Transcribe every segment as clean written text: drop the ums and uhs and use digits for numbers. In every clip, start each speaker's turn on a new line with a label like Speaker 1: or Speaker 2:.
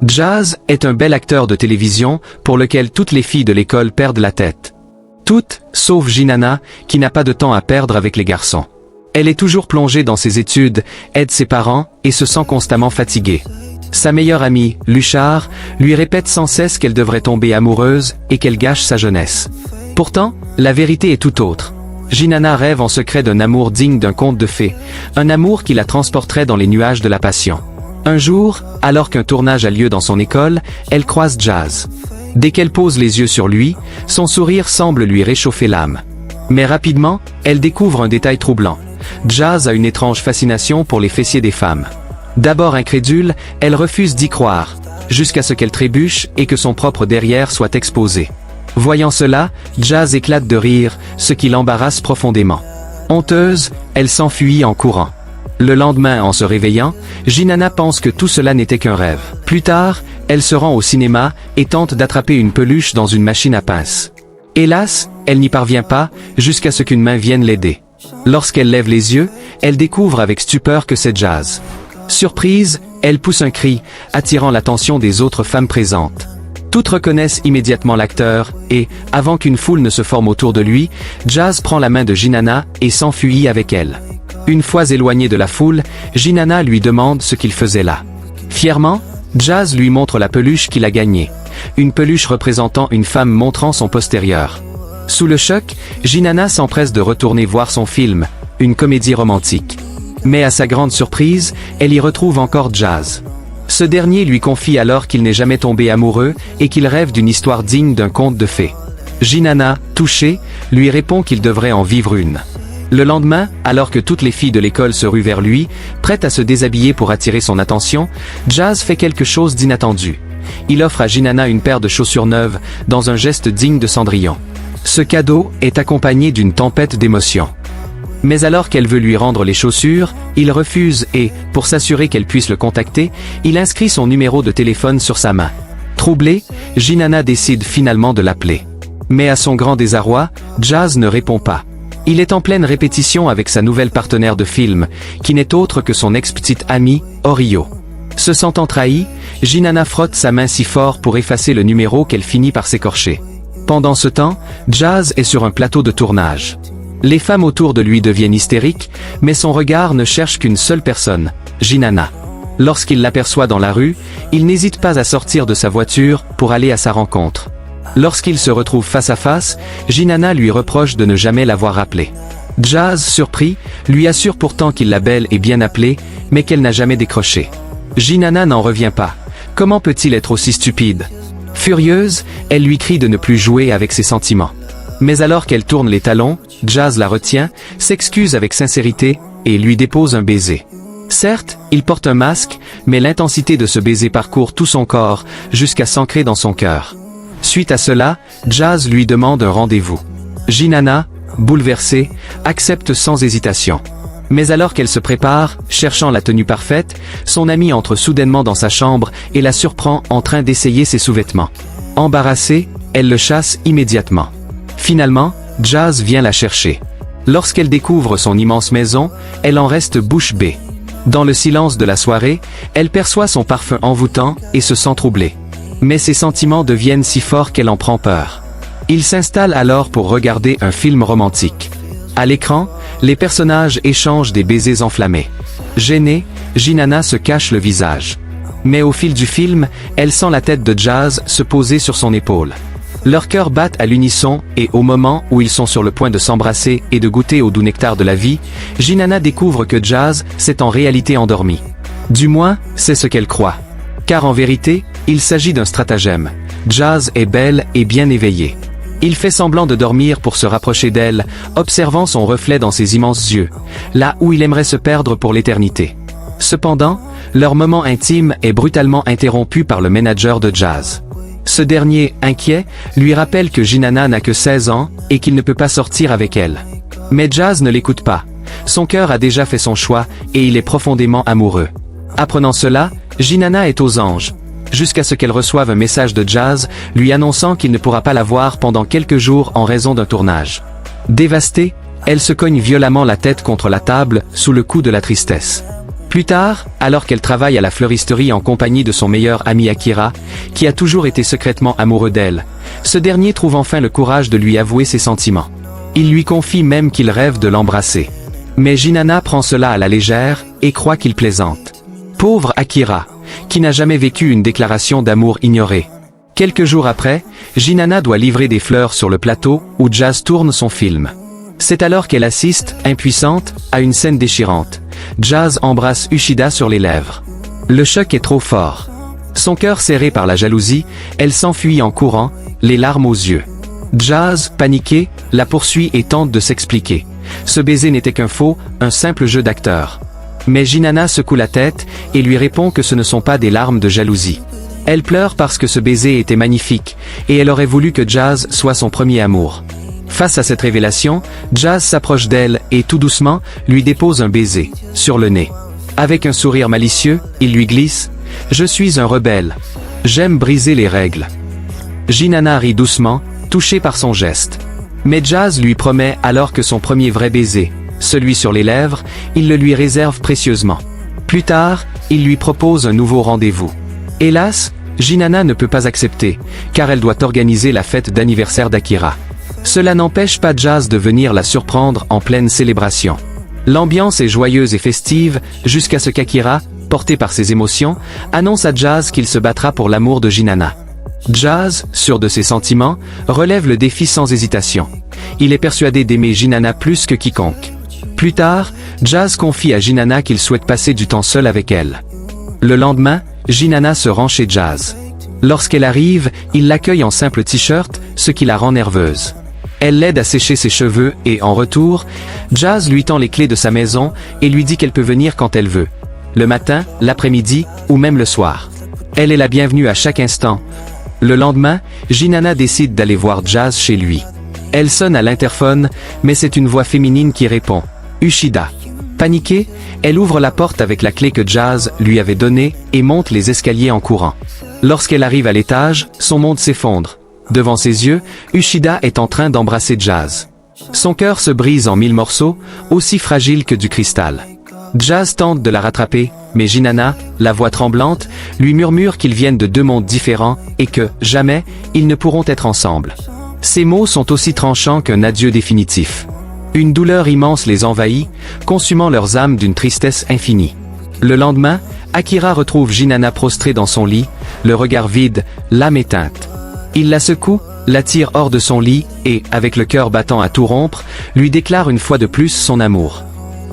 Speaker 1: Jazz est un bel acteur de télévision pour lequel toutes les filles de l'école perdent la tête. Toutes, sauf Jinana, qui n'a pas de temps à perdre avec les garçons. Elle est toujours plongée dans ses études, aide ses parents et se sent constamment fatiguée. Sa meilleure amie, Luchar, lui répète sans cesse qu'elle devrait tomber amoureuse et qu'elle gâche sa jeunesse. Pourtant, la vérité est tout autre. Jinana rêve en secret d'un amour digne d'un conte de fées, un amour qui la transporterait dans les nuages de la passion. Un jour, alors qu'un tournage a lieu dans son école, elle croise Jazz. Dès qu'elle pose les yeux sur lui, son sourire semble lui réchauffer l'âme. Mais rapidement, elle découvre un détail troublant. Jazz a une étrange fascination pour les fessiers des femmes. D'abord incrédule, elle refuse d'y croire, jusqu'à ce qu'elle trébuche et que son propre derrière soit exposé. Voyant cela, Jazz éclate de rire, ce qui l'embarrasse profondément. Honteuse, elle s'enfuit en courant. Le lendemain, en se réveillant, Jinana pense que tout cela n'était qu'un rêve. Plus tard, elle se rend au cinéma et tente d'attraper une peluche dans une machine à pince. Hélas, elle n'y parvient pas, jusqu'à ce qu'une main vienne l'aider. Lorsqu'elle lève les yeux, elle découvre avec stupeur que c'est Jazz. Surprise, elle pousse un cri, attirant l'attention des autres femmes présentes. Toutes reconnaissent immédiatement l'acteur, et, avant qu'une foule ne se forme autour de lui, Jazz prend la main de Jinana et s'enfuit avec elle. Une fois éloigné de la foule, Jinana lui demande ce qu'il faisait là. Fièrement, Jazz lui montre la peluche qu'il a gagnée. Une peluche représentant une femme montrant son postérieur. Sous le choc, Jinana s'empresse de retourner voir son film, une comédie romantique. Mais à sa grande surprise, elle y retrouve encore Jazz. Ce dernier lui confie alors qu'il n'est jamais tombé amoureux et qu'il rêve d'une histoire digne d'un conte de fées. Jinana, touchée, lui répond qu'il devrait en vivre une. Le lendemain, alors que toutes les filles de l'école se ruent vers lui, prêtes à se déshabiller pour attirer son attention, Jazz fait quelque chose d'inattendu. Il offre à Jinana une paire de chaussures neuves, dans un geste digne de Cendrillon. Ce cadeau est accompagné d'une tempête d'émotions. Mais alors qu'elle veut lui rendre les chaussures, il refuse et, pour s'assurer qu'elle puisse le contacter, il inscrit son numéro de téléphone sur sa main. Troublée, Jinana décide finalement de l'appeler. Mais à son grand désarroi, Jazz ne répond pas. Il est en pleine répétition avec sa nouvelle partenaire de film, qui n'est autre que son ex-petite amie, Orio. Se sentant trahie, Jinana frotte sa main si fort pour effacer le numéro qu'elle finit par s'écorcher. Pendant ce temps, Jazz est sur un plateau de tournage. Les femmes autour de lui deviennent hystériques, mais son regard ne cherche qu'une seule personne, Jinana. Lorsqu'il l'aperçoit dans la rue, il n'hésite pas à sortir de sa voiture pour aller à sa rencontre. Lorsqu'ils se retrouvent face à face, Jinana lui reproche de ne jamais l'avoir appelé. Jazz, surpris, lui assure pourtant qu'il l'a belle et bien appelée, mais qu'elle n'a jamais décroché. Jinana n'en revient pas. Comment peut-il être aussi stupide? Furieuse, elle lui crie de ne plus jouer avec ses sentiments. Mais alors qu'elle tourne les talons, Jazz la retient, s'excuse avec sincérité, et lui dépose un baiser. Certes, il porte un masque, mais l'intensité de ce baiser parcourt tout son corps, jusqu'à s'ancrer dans son cœur. Suite à cela, Jazz lui demande un rendez-vous. Jinana, bouleversée, accepte sans hésitation. Mais alors qu'elle se prépare, cherchant la tenue parfaite, son ami entre soudainement dans sa chambre et la surprend en train d'essayer ses sous-vêtements. Embarrassée, elle le chasse immédiatement. Finalement, Jazz vient la chercher. Lorsqu'elle découvre son immense maison, elle en reste bouche bée. Dans le silence de la soirée, elle perçoit son parfum envoûtant et se sent troublée. Mais ses sentiments deviennent si forts qu'elle en prend peur. Il s'installe alors pour regarder un film romantique. À l'écran, les personnages échangent des baisers enflammés. Gênée, Jinana se cache le visage. Mais au fil du film, elle sent la tête de Jazz se poser sur son épaule. Leurs cœurs battent à l'unisson et au moment où ils sont sur le point de s'embrasser et de goûter au doux nectar de la vie, Jinana découvre que Jazz s'est en réalité endormi. Du moins, c'est ce qu'elle croit. Car en vérité, il s'agit d'un stratagème. Jazz est belle et bien éveillée. Il fait semblant de dormir pour se rapprocher d'elle, observant son reflet dans ses immenses yeux, là où il aimerait se perdre pour l'éternité. Cependant, leur moment intime est brutalement interrompu par le manager de Jazz. Ce dernier, inquiet, lui rappelle que Jinana n'a que 16 ans et qu'il ne peut pas sortir avec elle. Mais Jazz ne l'écoute pas. Son cœur a déjà fait son choix et il est profondément amoureux. Apprenant cela, Jinana est aux anges, jusqu'à ce qu'elle reçoive un message de Jazz lui annonçant qu'il ne pourra pas la voir pendant quelques jours en raison d'un tournage. Dévastée, elle se cogne violemment la tête contre la table sous le coup de la tristesse. Plus tard, alors qu'elle travaille à la fleuristerie en compagnie de son meilleur ami Akira, qui a toujours été secrètement amoureux d'elle, ce dernier trouve enfin le courage de lui avouer ses sentiments. Il lui confie même qu'il rêve de l'embrasser. Mais Jinana prend cela à la légère et croit qu'il plaisante. Pauvre Akira, qui n'a jamais vécu une déclaration d'amour ignorée. Quelques jours après, Jinana doit livrer des fleurs sur le plateau où Jazz tourne son film. C'est alors qu'elle assiste, impuissante, à une scène déchirante. Jazz embrasse Uchida sur les lèvres. Le choc est trop fort. Son cœur serré par la jalousie, elle s'enfuit en courant, les larmes aux yeux. Jazz, paniqué, la poursuit et tente de s'expliquer. Ce baiser n'était qu'un faux, un simple jeu d'acteur. Mais Jinana secoue la tête et lui répond que ce ne sont pas des larmes de jalousie. Elle pleure parce que ce baiser était magnifique, et elle aurait voulu que Jazz soit son premier amour. Face à cette révélation, Jazz s'approche d'elle et tout doucement, lui dépose un baiser, sur le nez. Avec un sourire malicieux, il lui glisse « Je suis un rebelle. J'aime briser les règles. » Jinana rit doucement, touchée par son geste. Mais Jazz lui promet alors que son premier vrai baiser, celui sur les lèvres, il le lui réserve précieusement. Plus tard, il lui propose un nouveau rendez-vous. Hélas, Jinana ne peut pas accepter, car elle doit organiser la fête d'anniversaire d'Akira. Cela n'empêche pas Jazz de venir la surprendre en pleine célébration. L'ambiance est joyeuse et festive, jusqu'à ce qu'Akira, porté par ses émotions, annonce à Jazz qu'il se battra pour l'amour de Jinana. Jazz, sûr de ses sentiments, relève le défi sans hésitation. Il est persuadé d'aimer Jinana plus que quiconque. Plus tard, Jazz confie à Jinana qu'il souhaite passer du temps seul avec elle. Le lendemain, Jinana se rend chez Jazz. Lorsqu'elle arrive, il l'accueille en simple t-shirt, ce qui la rend nerveuse. Elle l'aide à sécher ses cheveux et, en retour, Jazz lui tend les clés de sa maison et lui dit qu'elle peut venir quand elle veut. Le matin, l'après-midi, ou même le soir. Elle est la bienvenue à chaque instant. Le lendemain, Jinana décide d'aller voir Jazz chez lui. Elle sonne à l'interphone, mais c'est une voix féminine qui répond. Uchida. Paniquée, elle ouvre la porte avec la clé que Jazz lui avait donnée et monte les escaliers en courant. Lorsqu'elle arrive à l'étage, son monde s'effondre. Devant ses yeux, Uchida est en train d'embrasser Jazz. Son cœur se brise en 1000 morceaux, aussi fragile que du cristal. Jazz tente de la rattraper, mais Jinana, la voix tremblante, lui murmure qu'ils viennent de deux mondes différents et que, jamais, ils ne pourront être ensemble. Ces mots sont aussi tranchants qu'un adieu définitif. Une douleur immense les envahit, consumant leurs âmes d'une tristesse infinie. Le lendemain, Akira retrouve Jinana prostrée dans son lit, le regard vide, l'âme éteinte. Il la secoue, la tire hors de son lit et, avec le cœur battant à tout rompre, lui déclare une fois de plus son amour.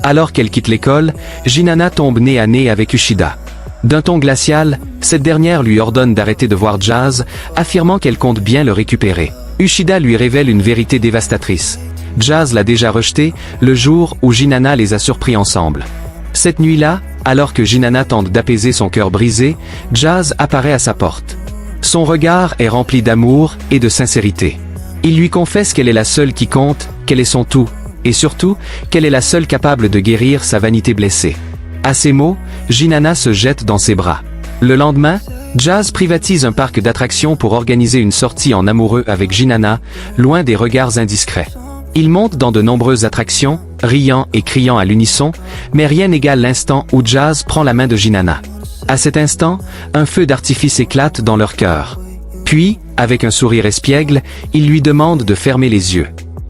Speaker 1: Alors qu'elle quitte l'école, Jinana tombe nez à nez avec Uchida. D'un ton glacial, cette dernière lui ordonne d'arrêter de voir Jazz, affirmant qu'elle compte bien le récupérer. Uchida lui révèle une vérité dévastatrice. Jazz l'a déjà rejeté, le jour où Jinana les a surpris ensemble. Cette nuit-là, alors que Jinana tente d'apaiser son cœur brisé, Jazz apparaît à sa porte. Son regard est rempli d'amour et de sincérité. Il lui confesse qu'elle est la seule qui compte, qu'elle est son tout, et surtout, qu'elle est la seule capable de guérir sa vanité blessée. À ces mots, Jinana se jette dans ses bras. Le lendemain, Jazz privatise un parc d'attractions pour organiser une sortie en amoureux avec Jinana, loin des regards indiscrets. Ils montent dans de nombreuses attractions, riant et criant à l'unisson, mais rien n'égale l'instant où Jazz prend la main de Jinana. À cet instant, un feu d'artifice éclate dans leur cœur. Puis, avec un sourire espiègle, il lui demande de fermer les yeux.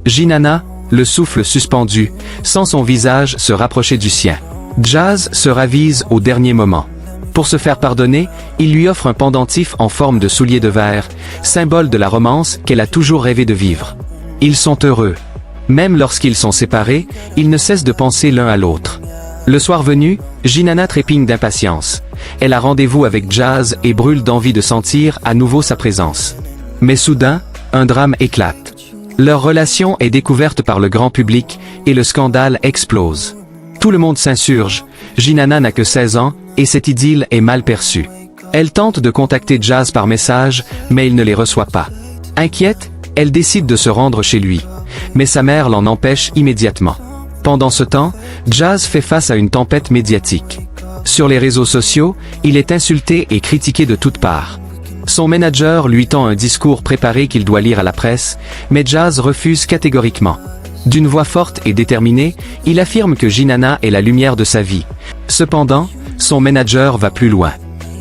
Speaker 1: Jinana, le souffle suspendu, sent son visage se rapprocher du sien. Jazz se ravise au dernier moment. Pour se faire pardonner, il lui offre un pendentif en forme de soulier de verre, symbole de la romance qu'elle a toujours rêvé de vivre. Ils sont heureux. Même lorsqu'ils sont séparés, ils ne cessent de penser l'un à l'autre. Le soir venu, Jinana trépigne d'impatience. Elle a rendez-vous avec Jazz et brûle d'envie de sentir à nouveau sa présence. Mais soudain, un drame éclate. Leur relation est découverte par le grand public et le scandale explose. Tout le monde s'insurge, Jinana n'a que 16 ans et cette idylle est mal perçue. Elle tente de contacter Jazz par message, mais il ne les reçoit pas. Inquiète, elle décide de se rendre chez lui. Mais sa mère l'en empêche immédiatement. Pendant ce temps, Jazz fait face à une tempête médiatique. Sur les réseaux sociaux, il est insulté et critiqué de toutes parts. Son manager lui tend un discours préparé qu'il doit lire à la presse, mais Jazz refuse catégoriquement. D'une voix forte et déterminée, il affirme que Jinana est la lumière de sa vie, Cependant, son manager va plus loin.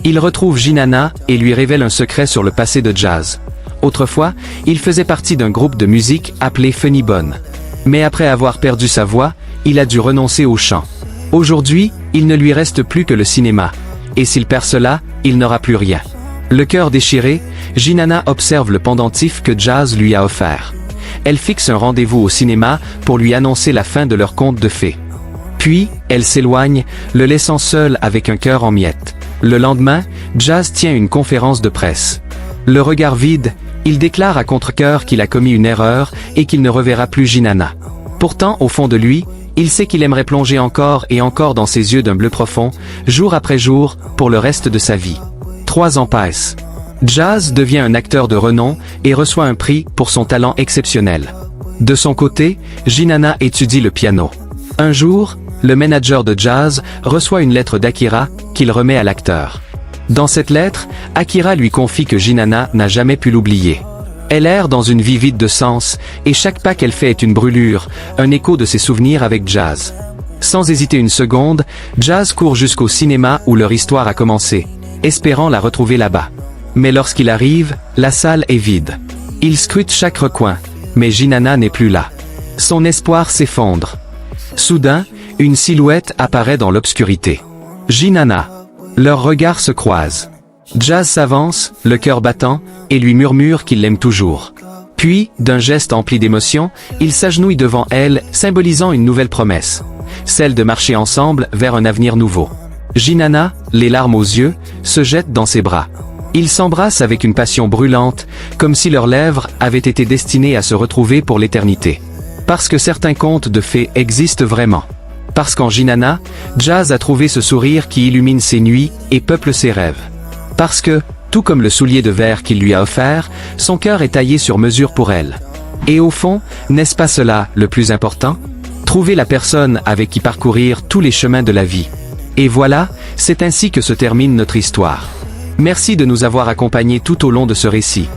Speaker 1: Il retrouve Jinana et lui révèle un secret sur le passé de Jazz. Autrefois, il faisait partie d'un groupe de musique appelé Funny Bone. Mais après avoir perdu sa voix, il a dû renoncer au chant. Aujourd'hui, il ne lui reste plus que le cinéma. Et s'il perd cela, il n'aura plus rien. Le cœur déchiré, Jinana observe le pendentif que Jazz lui a offert. Elle fixe un rendez-vous au cinéma pour lui annoncer la fin de leur conte de fées. Puis, elle s'éloigne, le laissant seul avec un cœur en miettes. Le lendemain, Jazz tient une conférence de presse. Le regard vide, il déclare à contre-cœur qu'il a commis une erreur et qu'il ne reverra plus Jinana. Pourtant, au fond de lui, il sait qu'il aimerait plonger encore et encore dans ses yeux d'un bleu profond, jour après jour, pour le reste de sa vie. 3 ans passent. Jazz devient un acteur de renom et reçoit un prix pour son talent exceptionnel. De son côté, Jinana étudie le piano. Un jour, le manager de Jazz reçoit une lettre d'Akira qu'il remet à l'acteur. Dans cette lettre, Akira lui confie que Jinana n'a jamais pu l'oublier. Elle erre dans une vie vide de sens, et chaque pas qu'elle fait est une brûlure, un écho de ses souvenirs avec Jazz. Sans hésiter une seconde, Jazz court jusqu'au cinéma où leur histoire a commencé, espérant la retrouver là-bas. Mais lorsqu'il arrive, la salle est vide. Il scrute chaque recoin, mais Jinana n'est plus là. Son espoir s'effondre. Soudain, une silhouette apparaît dans l'obscurité. Jinana. Leurs regards se croisent. Jazz s'avance, le cœur battant, et lui murmure qu'il l'aime toujours. Puis, d'un geste empli d'émotion, il s'agenouille devant elle, symbolisant une nouvelle promesse. Celle de marcher ensemble vers un avenir nouveau. Jinana, les larmes aux yeux, se jette dans ses bras. Ils s'embrassent avec une passion brûlante, comme si leurs lèvres avaient été destinées à se retrouver pour l'éternité. Parce que certains contes de fées existent vraiment. Parce qu'en Jinana, Jazz a trouvé ce sourire qui illumine ses nuits et peuple ses rêves. Parce que, tout comme le soulier de verre qu'il lui a offert, son cœur est taillé sur mesure pour elle. Et au fond, n'est-ce pas cela le plus important? Trouver la personne avec qui parcourir tous les chemins de la vie. Et voilà, c'est ainsi que se termine notre histoire. Merci de nous avoir accompagnés tout au long de ce récit.